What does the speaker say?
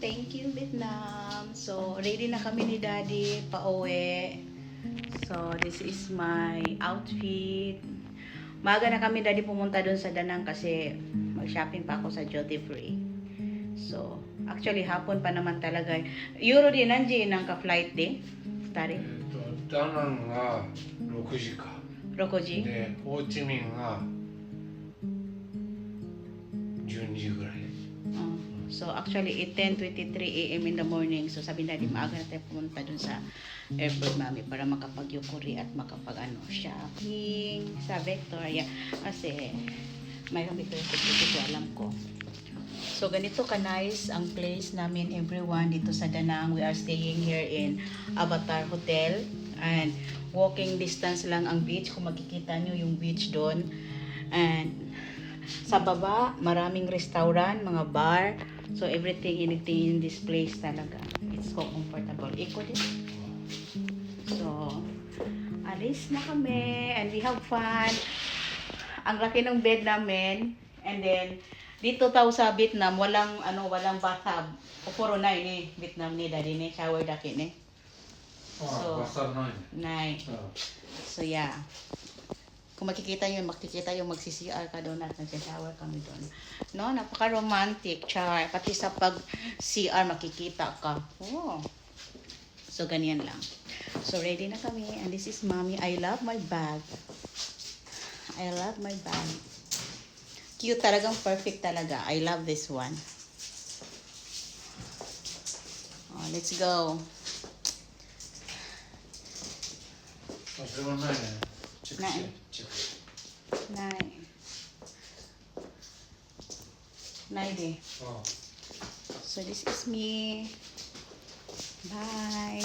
Thank you, Vietnam. So, ready na kami ni Daddy pauwi. So, this is my outfit. Maaga na kami, Daddy, pumunta doon sa Danang kasi mag-shopping pa ako sa duty free. So, actually, hapon pa naman talaga. Euro din, nandiyan ng ka-flight din. Daddy? ダナンが6時か Rokoji? でホーチミンが12時ぐらい So actually, 10:23 a.m. in the morning. So sabi na maaga na tayo pumunta dun sa airport, mami, para makapag-yukuri at shopping sa Victoria. Kasi mayroong Victoria dito, alam ko. So ganito ka-nice ang place namin, everyone, dito sa Danang. We are staying here in Avatar Hotel. And walking distance lang ang beach. Kung makikita nyo yung beach doon. And sa baba, maraming restaurant, mga bar. So, everything in this place talaga. It's so comfortable. Iko din. So, alis na kami. And we have fun. Ang laki ng bed namin. And then, dito tao sa Vietnam, walang bathtub. O puro na eh. Vietnam ni daddy ni. Shower daki ni. ああ、バスタブないね Nay. So, yeah. Kung makikita yung magsi-CR ka doon at nag-shower kami doon. No, napaka-romantic, char. Pati sa pag-CR makikita ka. Oh. So, ganyan lang. So, ready na kami. And this is mommy. I love my bag. I love my bag. Cute talagang perfect talaga. I love this one. Oh, let's go. あ、それはないねチェックしてチェックして Nay. Nay, di. ああ So, this is me. Bye.